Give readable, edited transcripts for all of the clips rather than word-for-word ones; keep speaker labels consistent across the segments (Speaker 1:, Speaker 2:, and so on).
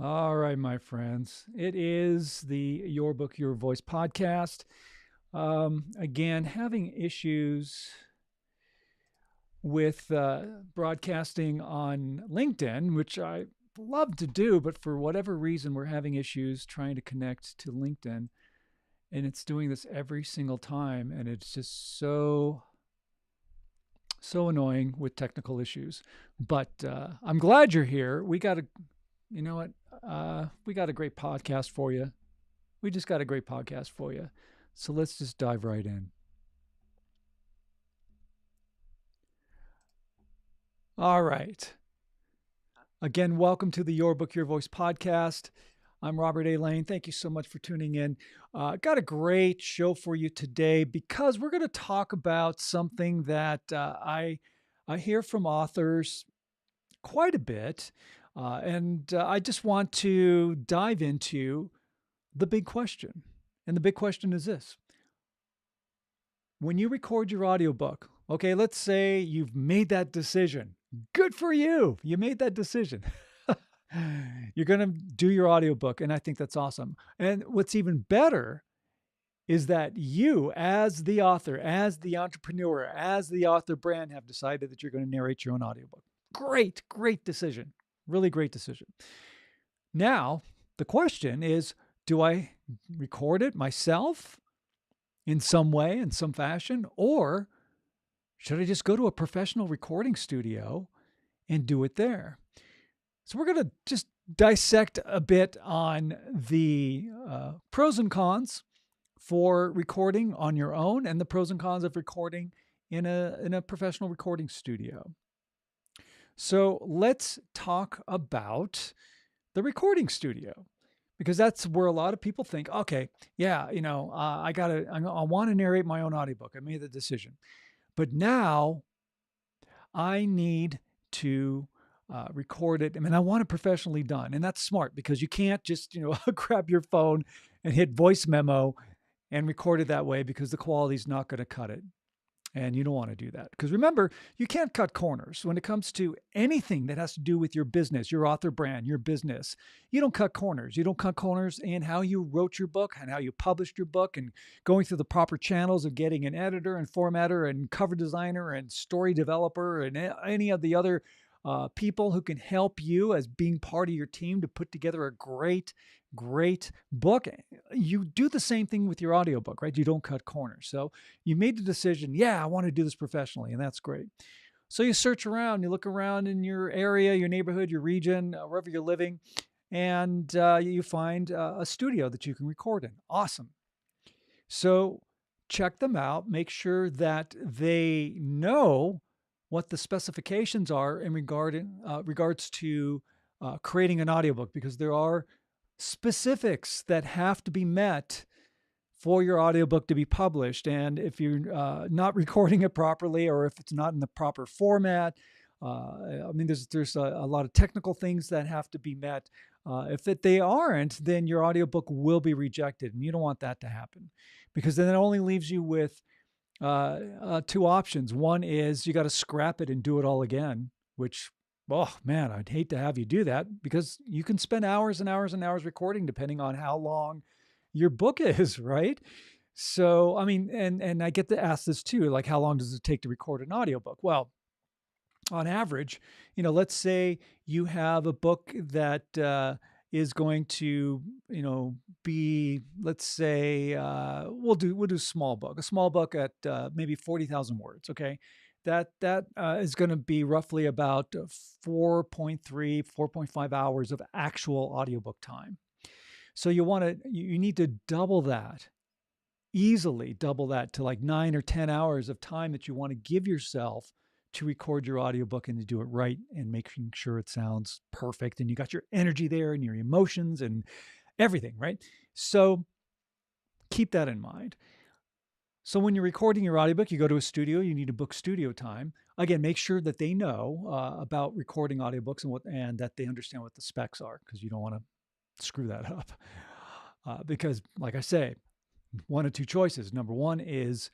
Speaker 1: All right, my friends. It is the Your Book, Your Voice podcast. Again, having issues with broadcasting on LinkedIn, which I love to do, but for whatever reason, we're having issues trying to connect to LinkedIn. And it's doing this every single time. And it's just so annoying with technical issues. But I'm glad you're here. You know what? We got a great podcast for you. We just got a great podcast for you. So let's just dive right in. All right. Again, welcome to the Your Book, Your Voice podcast. I'm Robert A. Lane. Thank you so much for tuning in. Got a great show for you today because we're going to talk about something that I hear from authors quite a bit. And I just want to dive into the big question. And the big question is this. When you record your audiobook, okay, let's say you've made that decision. Good for you. You made that decision. You're going to do your audiobook, and I think that's awesome. And what's even better is that you, as the author, as the entrepreneur, as the author brand, have decided that you're going to narrate your own audiobook. Great, great decision. Really great decision. Now, the question is, do I record it myself in some way, in some fashion, or should I just go to a professional recording studio and do it there? So we're going to just dissect a bit on the pros and cons for recording on your own and the pros and cons of recording in a professional recording studio. So let's talk about the recording studio, because that's where a lot of people think, okay, yeah, I want to narrate my own audiobook. I made the decision, but now I need to record it. I mean, I want it professionally done, and that's smart because you can't just, grab your phone and hit voice memo and record it that way because the quality is not going to cut it. And you don't want to do that. Because remember, you can't cut corners when it comes to anything that has to do with your business, your author brand, your business. You don't cut corners. You don't cut corners in how you wrote your book and how you published your book and going through the proper channels of getting an editor and formatter and cover designer and story developer and any of the other people who can help you as being part of your team to put together a great book. You do the same thing with your audiobook, right? You don't cut corners. So you made the decision, yeah, I want to do this professionally, and that's great. So you search around, you look around in your area, your neighborhood, your region, wherever you're living, and you find a studio that you can record in. Awesome. So check them out, make sure that they know what the specifications are in regards to creating an audiobook, because there are specifics that have to be met for your audiobook to be published. And if you're not recording it properly, or if it's not in the proper format, there's a lot of technical things that have to be met. If they aren't, then your audiobook will be rejected, and you don't want that to happen, because then it only leaves you with two options. One is you got to scrap it and do it all again, which, oh man, I'd hate to have you do that, because you can spend hours and hours and hours recording depending on how long your book is, right? So, I mean, and I get to ask this too, like, how long does it take to record an audiobook? Well, on average, let's say you have a book that is going to, be, let's say, we'll do a small book at maybe 40,000 words. Okay. That is going to be roughly about 4.5 hours of actual audiobook time. So you need to double that, easily double that, to like 9 or 10 hours of time that you want to give yourself to record your audiobook and to do it right and making sure it sounds perfect and you got your energy there and your emotions and everything, right? So keep that in mind. So when you're recording your audiobook, you go to a studio, you need to book studio time. Again, make sure that they know about recording audiobooks and that they understand what the specs are, because you don't want to screw that up. Because like I say, one of two choices. Number one is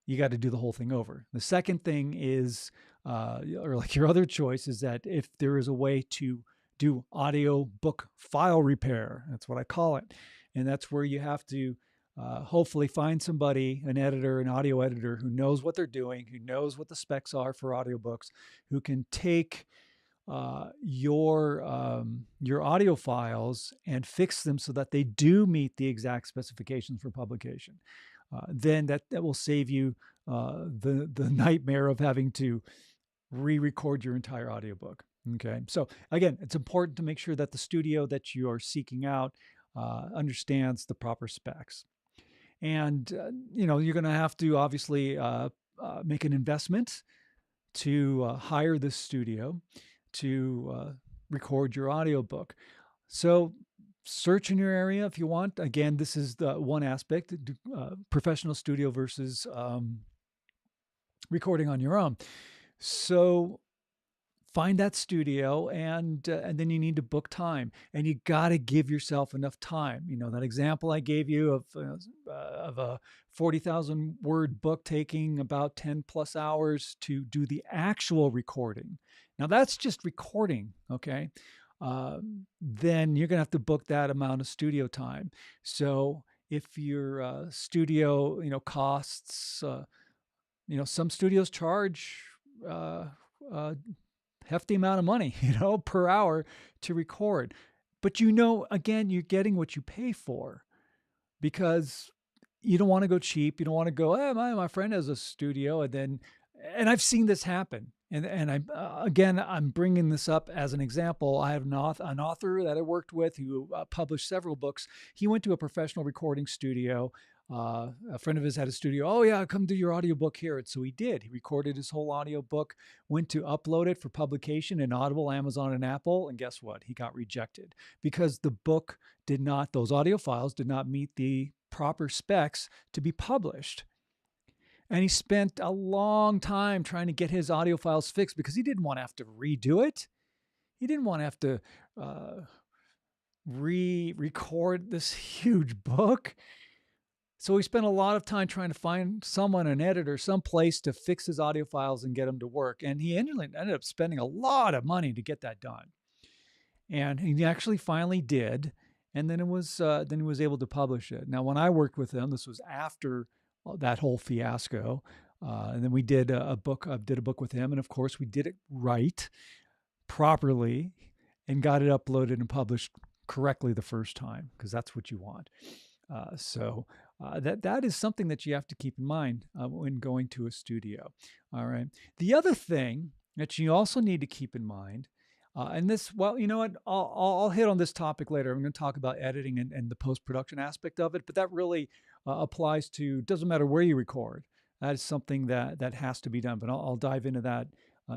Speaker 1: you got to do the whole thing over. The second thing is, or like your other choice, is that if there is a way to do audiobook file repair. That's what I call it. And that's where you have to hopefully find somebody, an editor, an audio editor who knows what they're doing, who knows what the specs are for audiobooks, who can take your audio files and fix them so that they do meet the exact specifications for publication. Then that will save you the nightmare of having to re-record your entire audiobook. Okay, so again, it's important to make sure that the studio that you are seeking out understands the proper specs. And you're going to have to obviously make an investment to hire this studio to record your audiobook. So search in your area if you want. Again, this is the one aspect, professional studio versus recording on your own. So find that studio, and then you need to book time, and you got to give yourself enough time. That example I gave you of a 40,000 word book taking about 10 plus hours to do the actual recording. Now that's just recording, okay? Then you're gonna have to book that amount of studio time. So if your studio, costs, some studios charge hefty amount of money, per hour to record. But again, you're getting what you pay for, because you don't want to go cheap. You don't want to go, hey, my friend has a studio, and I've seen this happen. And I'm bringing this up as an example. I have an author that I worked with who published several books. He went to a professional recording studio. A friend of his had a studio. Oh yeah, come do your audiobook here. And so he did. He recorded his whole audiobook, went to upload it for publication in Audible, Amazon, and Apple. And guess what? He got rejected because the book those audio files did not meet the proper specs to be published. And he spent a long time trying to get his audio files fixed because he didn't want to have to redo it. He didn't want to have to re-record this huge book. So he spent a lot of time trying to find someone, an editor, some place to fix his audio files and get them to work. And he ended up spending a lot of money to get that done. And he actually finally did. And then he was able to publish it. Now, when I worked with him, this was after that whole fiasco. And then we did a book with him. And of course, we did it right, properly, and got it uploaded and published correctly the first time, because that's what you want. That is something that you have to keep in mind when going to a studio. All right. The other thing that you also need to keep in mind, and this, well, you know what? I'll hit on this topic later. I'm going to talk about editing and the post-production aspect of it, but that really applies to, doesn't matter where you record. That is something that has to be done, but I'll dive into that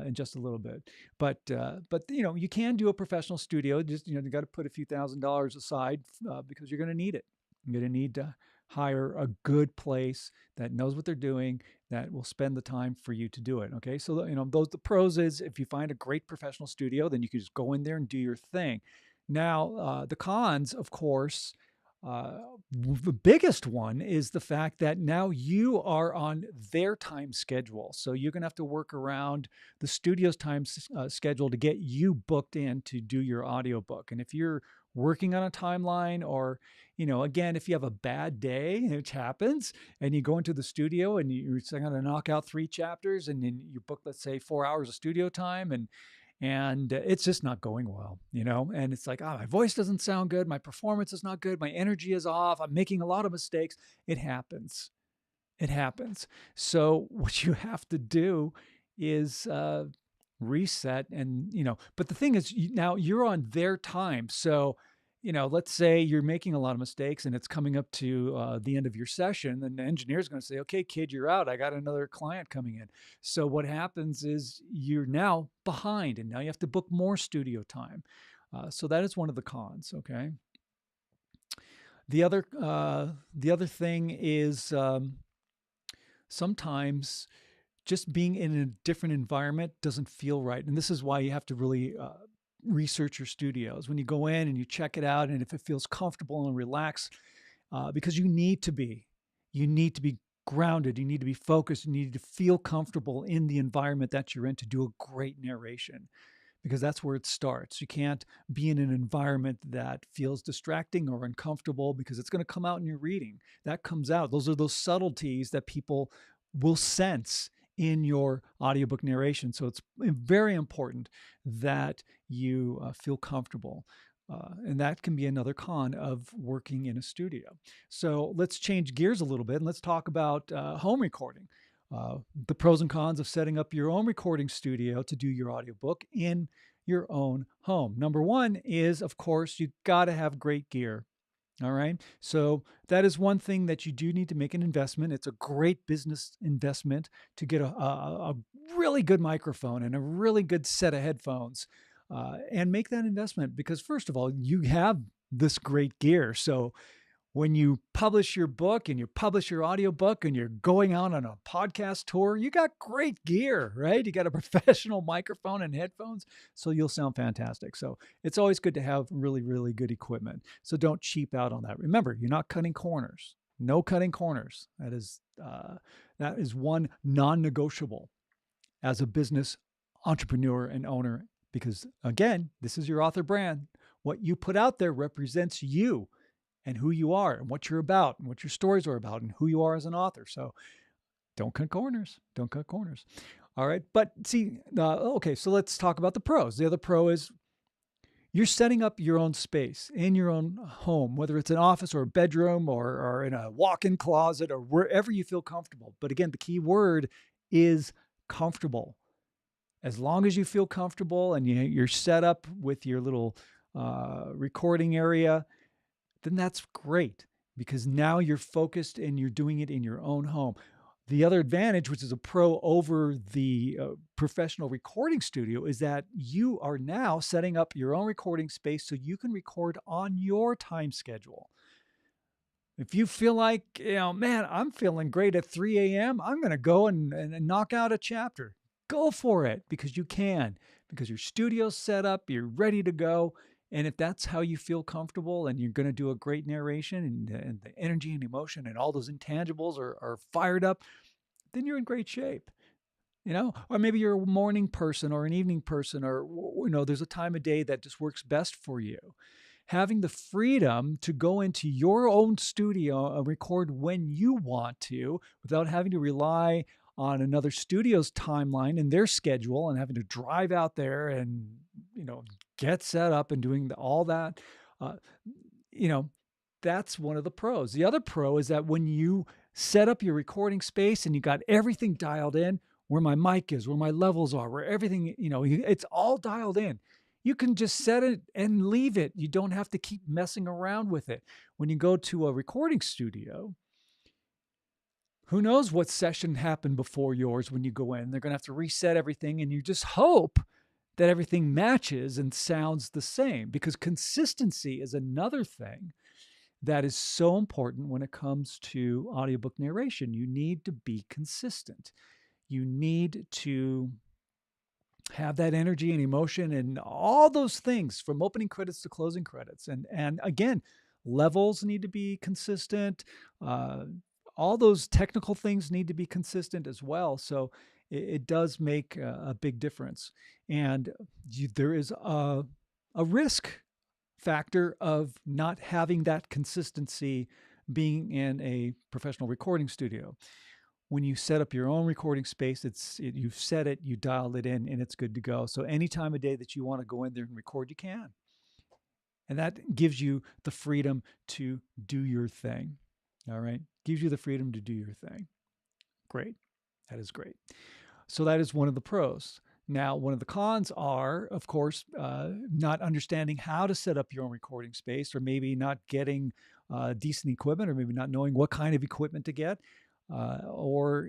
Speaker 1: in just a little bit. But you can do a professional studio. Just, you got to put a few $1,000s aside because you're going to need it. You're going to need to hire a good place that knows what they're doing, that will spend the time for you to do it. Okay. So, the pros is, if you find a great professional studio, then you can just go in there and do your thing. Now, the cons, of course, the biggest one is the fact that now you are on their time schedule. So you're going to have to work around the studio's time schedule to get you booked in to do your audiobook. And if you're working on a timeline, or, again, if you have a bad day, which happens, and you go into the studio and you're going to knock out 3 chapters, and then you book, let's say, 4 hours of studio time, and it's just not going well, and it's like, my voice doesn't sound good. My performance is not good. My energy is off. I'm making a lot of mistakes. It happens. So what you have to do is reset, and, but the thing is, now you're on their time. So, let's say you're making a lot of mistakes and it's coming up to the end of your session, and the engineer's going to say, okay, kid, you're out. I got another client coming in. So what happens is you're now behind, and now you have to book more studio time. So that is one of the cons. Okay. The other thing is sometimes just being in a different environment doesn't feel right. And this is why you have to really research your studios. When you go in and you check it out, and if it feels comfortable and relaxed, because you need to be grounded, you need to be focused, you need to feel comfortable in the environment that you're in to do a great narration. because that's where it starts. You can't be in an environment that feels distracting or uncomfortable, because it's going to come out in your reading. That comes out. Those are those subtleties that people will sense in your audiobook narration. So it's very important that you feel comfortable. And that can be another con of working in a studio. So let's change gears a little bit and let's talk about home recording. The pros and cons of setting up your own recording studio to do your audiobook in your own home. Number one is, of course, you got to have great gear. All right. So that is one thing that you do need to make an investment. It's a great business investment to get a really good microphone and a really good set of headphones, and make that investment, because, first of all, you have this great gear. So when you publish your book and you publish your audiobook and you're going out on a podcast tour, you got great gear, right? You got a professional microphone and headphones, so you'll sound fantastic. So it's always good to have really, really good equipment. So don't cheap out on that. Remember, you're not cutting corners. No cutting corners. That is one non-negotiable as a business entrepreneur and owner, because, again, this is your author brand. What you put out there represents you and who you are and what you're about and what your stories are about and who you are as an author. So don't cut corners. Don't cut corners. All right. But see, okay, so let's talk about the pros. The other pro is you're setting up your own space in your own home, whether it's an office or a bedroom or in a walk-in closet or wherever you feel comfortable. But again, the key word is comfortable. As long as you feel comfortable and you're set up with your little recording area, then that's great, because now you're focused and you're doing it in your own home. The other advantage, which is a pro over the professional recording studio, is that you are now setting up your own recording space so you can record on your time schedule. If you feel like, man, I'm feeling great at 3 a.m., I'm going to go and knock out a chapter. Go for it, because you can, because your studio's set up, you're ready to go. And if that's how you feel comfortable and you're going to do a great narration and the energy and emotion and all those intangibles are fired up, then you're in great shape. Or maybe you're a morning person or an evening person, or, there's a time of day that just works best for you. Having the freedom to go into your own studio and record when you want to without having to rely on another studio's timeline and their schedule and having to drive out there and, get set up and doing all that, that's one of the pros. The other pro is that when you set up your recording space and you got everything dialed in, where my mic is, where my levels are, where everything, it's all dialed in. You can just set it and leave it. You don't have to keep messing around with it. When you go to a recording studio, who knows what session happened before yours when you go in? They're going to have to reset everything, and you just hope that everything matches and sounds the same, because consistency is another thing that is so important when it comes to audiobook narration. You need to be consistent. You need to have that energy and emotion and all those things from opening credits to closing credits. And again, levels need to be consistent. All those technical things need to be consistent as well. So it does make a big difference. And there is a risk factor of not having that consistency being in a professional recording studio. When you set up your own recording space, you've set it, you dialed it in, and it's good to go. So any time of day that you want to go in there and record, you can. And that gives you the freedom to do your thing. All right? Gives you the freedom to do your thing. Great. That is great. So that is one of the pros. Now, one of the cons are, of course, not understanding how to set up your own recording space, or maybe not getting decent equipment, or maybe not knowing what kind of equipment to get. It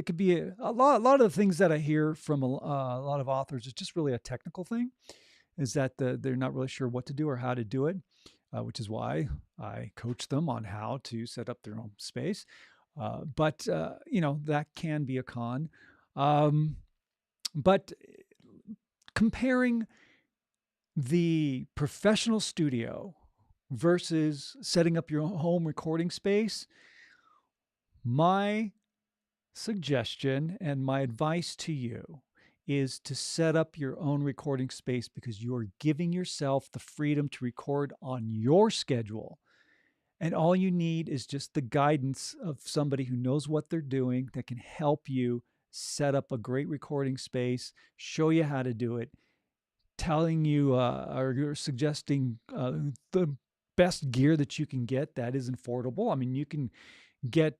Speaker 1: could be a lot of the things that I hear from a lot of authors is just really a technical thing, is that they're not really sure what to do or how to do it, which is why I coach them on how to set up their own space. But that can be a con. But comparing the professional studio versus setting up your home recording space, my suggestion and my advice to you is to set up your own recording space, because you are giving yourself the freedom to record on your schedule. And all you need is just the guidance of somebody who knows what they're doing, that can help you set up a great recording space, show you how to do it, telling you or suggesting the best gear that you can get that isn't affordable. I mean, you can get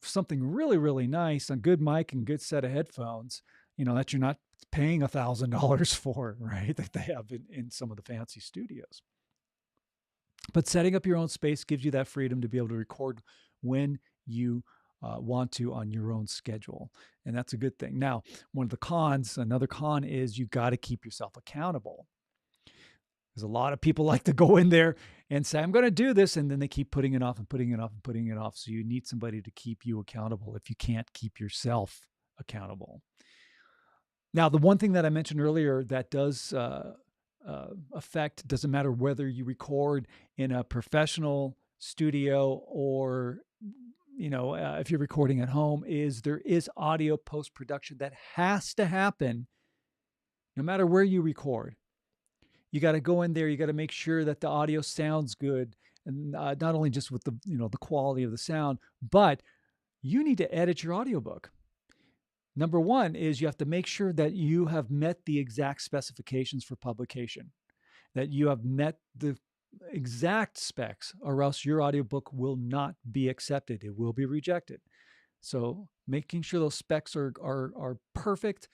Speaker 1: something really, really nice, a good mic and good set of headphones, that you're not paying $1,000 for, right? That they have in some of the fancy studios. But setting up your own space gives you that freedom to be able to record when you want to on your own schedule. And that's a good thing. Now, another con is you got to keep yourself accountable. There's a lot of people like to go in there and say, I'm going to do this. And then they keep putting it off and putting it off and putting it off. So you need somebody to keep you accountable if you can't keep yourself accountable. Now, the one thing that I mentioned earlier that does affect, doesn't matter whether you record in a professional studio or if you're recording at home, is there is audio post-production that has to happen no matter where you record. You got to go in there, you got to make sure that the audio sounds good, and not only just with the quality of the sound, but you need to edit your audiobook. Number one is you have to make sure that you have met the exact specifications for publication, that you have met the exact specs, or else your audiobook will not be accepted. It will be rejected. So making sure those specs are perfect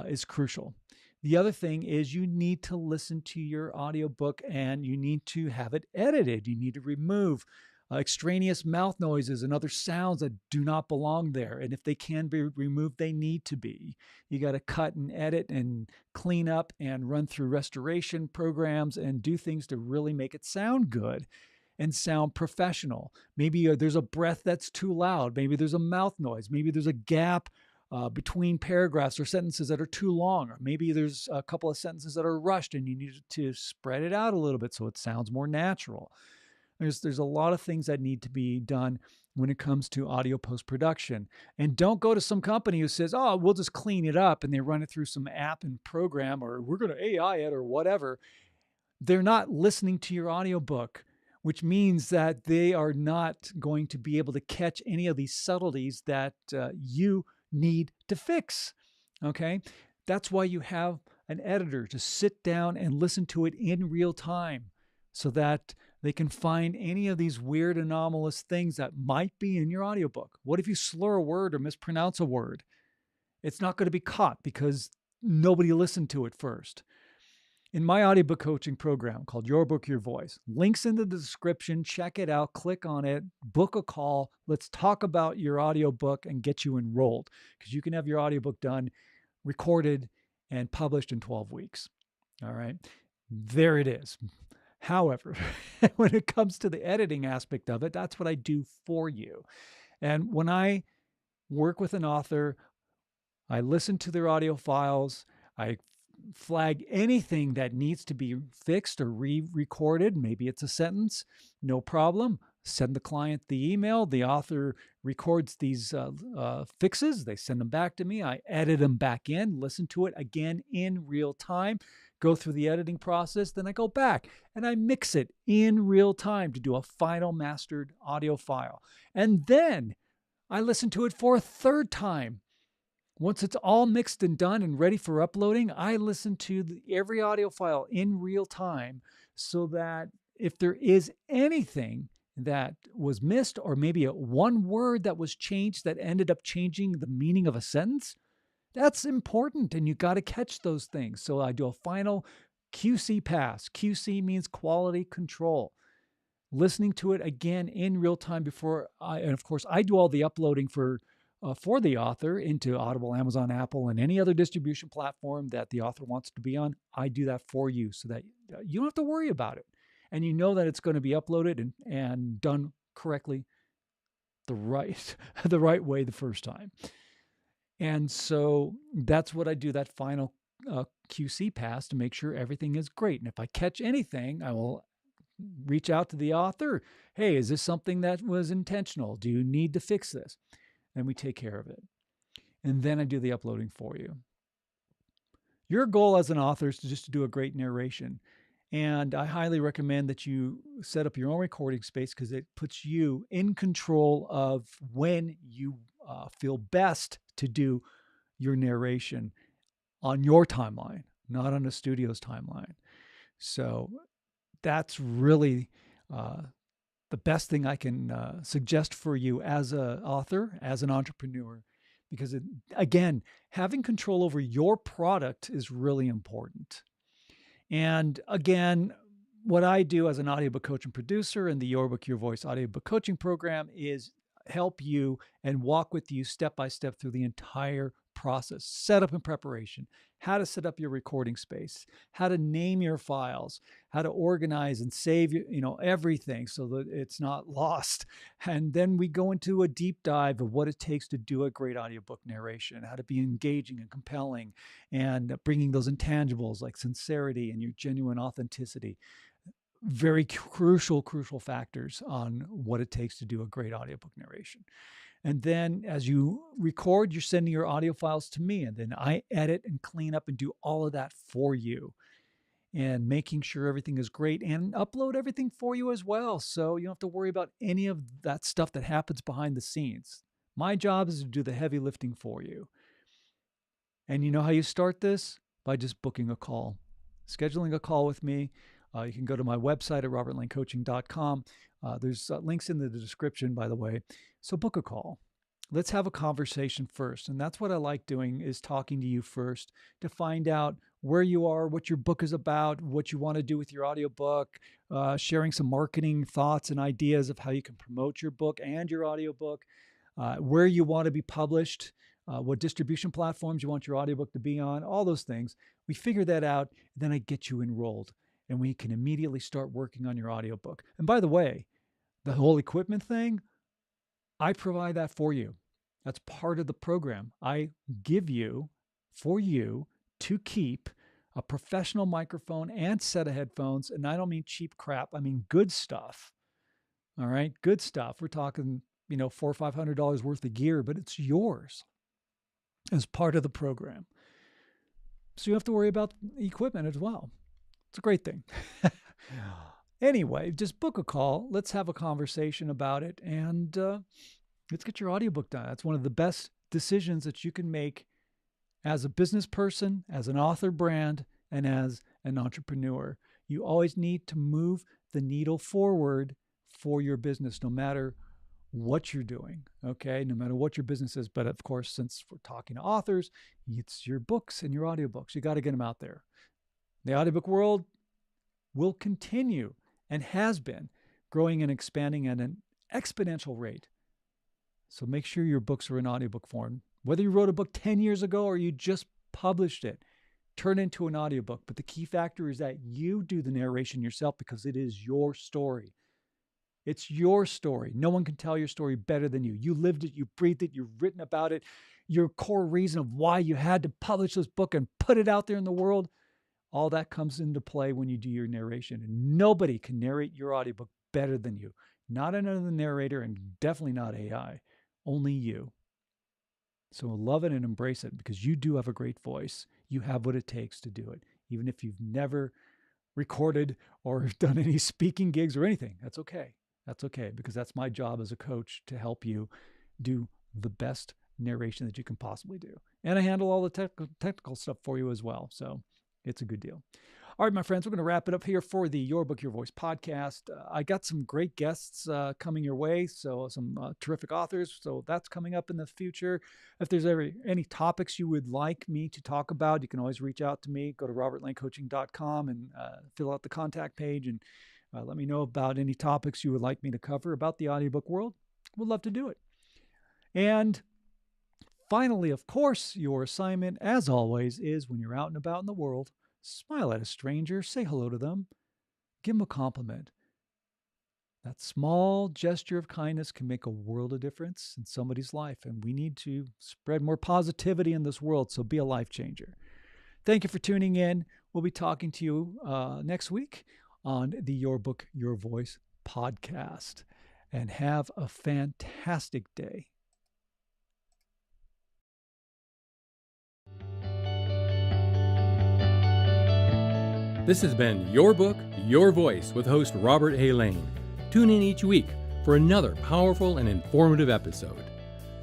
Speaker 1: is crucial. The other thing is you need to listen to your audiobook and you need to have it edited. You need to remove extraneous mouth noises and other sounds that do not belong there. And if they can be removed, they need to be. You got to cut and edit and clean up and run through restoration programs and do things to really make it sound good and sound professional. Maybe there's a breath that's too loud. Maybe there's a mouth noise. Maybe there's a gap between paragraphs or sentences that are too long, or maybe there's a couple of sentences that are rushed and you need to spread it out a little bit so it sounds more natural. There's a lot of things that need to be done when it comes to audio post-production. And don't go to some company who says, oh, we'll just clean it up, and they run it through some app and program, or we're going to AI it or whatever. They're not listening to your audiobook, which means that they are not going to be able to catch any of these subtleties that you need to fix. Okay? That's why you have an editor to sit down and listen to it in real time, so that they can find any of these weird anomalous things that might be in your audiobook. What if you slur a word or mispronounce a word? It's not going to be caught because nobody listened to it first. In my audiobook coaching program called Your Book, Your Voice, links in the description, check it out, click on it, book a call. Let's talk about your audiobook and get you enrolled, because you can have your audiobook done, recorded, and published in 12 weeks. All right. There it is. However, when it comes to the editing aspect of it, that's what I do for you. And when I work with an author, I listen to their audio files. I flag anything that needs to be fixed or re-recorded. Maybe it's a sentence, no problem. Send the client the email. The author records these fixes. They send them back to me. I edit them back in, listen to it again in real time, go through the editing process. Then I go back and I mix it in real time to do a final mastered audio file. And then I listen to it for a third time. Once it's all mixed and done and ready for uploading, I listen to every audio file in real time, so that if there is anything that was missed, or maybe one word that was changed that ended up changing the meaning of a sentence, that's important, and you got to catch those things. So I do a final QC pass. QC means quality control. Listening to it again in real time and of course, I do all the uploading for the author into Audible, Amazon, Apple, and any other distribution platform that the author wants to be on. I do that for you so that you don't have to worry about it. And you know that it's going to be uploaded and done correctly the right way the first time. And so that's what I do, that final QC pass, to make sure everything is great. And if I catch anything, I will reach out to the author. Hey, is this something that was intentional? Do you need to fix this? And we take care of it. And then I do the uploading for you. Your goal as an author is to just to do a great narration. And I highly recommend that you set up your own recording space because it puts you in control of when you feel best to do your narration on your timeline, not on a studio's timeline. So that's really the best thing I can suggest for you as an author, as an entrepreneur, because again, having control over your product is really important. And again, what I do as an audiobook coach and producer in the Your Book, Your Voice audiobook coaching program is help you and walk with you step by step through the entire process, setup and preparation, how to set up your recording space, how to name your files, how to organize and save everything so that it's not lost. And then we go into a deep dive of what it takes to do a great audiobook narration, how to be engaging and compelling, and bringing those intangibles like sincerity and your genuine authenticity. Very crucial factors on what it takes to do a great audiobook narration. And then as you record, you're sending your audio files to me, and then I edit and clean up and do all of that for you, and making sure everything is great and upload everything for you as well. So you don't have to worry about any of that stuff that happens behind the scenes. My job is to do the heavy lifting for you. And you know how you start this? By just booking a call, scheduling a call with me. You can go to my website at robertlanecoaching.com. There's links in the description, by the way. So book a call. Let's have a conversation first. And that's what I like doing, is talking to you first to find out where you are, what your book is about, what you want to do with your audiobook, sharing some marketing thoughts and ideas of how you can promote your book and your audiobook, where you want to be published, what distribution platforms you want your audiobook to be on, all those things. We figure that out, then I get you enrolled, and we can immediately start working on your audiobook. And by the way, the whole equipment thing, I provide that for you. That's part of the program. I give you, for you, to keep a professional microphone and set of headphones. And I don't mean cheap crap. I mean good stuff. All right? Good stuff. We're talking, $400 or $500 worth of gear, but it's yours as part of the program. So you don't have to worry about equipment as well. It's a great thing. Anyway, just book a call. Let's have a conversation about it, and let's get your audiobook done. That's one of the best decisions that you can make as a business person, as an author brand, and as an entrepreneur. You always need to move the needle forward for your business, no matter what you're doing, okay? No matter what your business is. But of course, since we're talking to authors, it's your books and your audiobooks. You got to get them out there. The audiobook world will continue and has been growing and expanding at an exponential rate. So make sure your books are in audiobook form. Whether you wrote a book 10 years ago or you just published it, turn it into an audiobook. But the key factor is that you do the narration yourself, because it is your story. It's your story. No one can tell your story better than you. You lived it, you breathed it, you've written about it. Your core reason of why you had to publish this book and put it out there in the world, all that comes into play when you do your narration. And nobody can narrate your audiobook better than you. Not another narrator, and definitely not AI. Only you. So love it and embrace it, because you do have a great voice. You have what it takes to do it. Even if you've never recorded or done any speaking gigs or anything, that's okay. That's okay, because that's my job as a coach, to help you do the best narration that you can possibly do. And I handle all the technical stuff for you as well. So it's a good deal. All right, my friends, we're going to wrap it up here for the Your Book, Your Voice podcast. I got some great guests coming your way, so some terrific authors. So that's coming up in the future. If there's any topics you would like me to talk about, you can always reach out to me. Go to robertlanecoaching.com and fill out the contact page, and let me know about any topics you would like me to cover about the audiobook world. We'd love to do it. And finally, of course, your assignment, as always, is when you're out and about in the world, smile at a stranger, say hello to them, give them a compliment. That small gesture of kindness can make a world of difference in somebody's life, and we need to spread more positivity in this world, so be a life changer. Thank you for tuning in. We'll be talking to you next week on the Your Book, Your Voice podcast, and have a fantastic day.
Speaker 2: This has been Your Book, Your Voice with host Robert A. Lane. Tune in each week for another powerful and informative episode.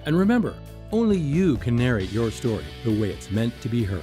Speaker 2: And remember, only you can narrate your story the way it's meant to be heard.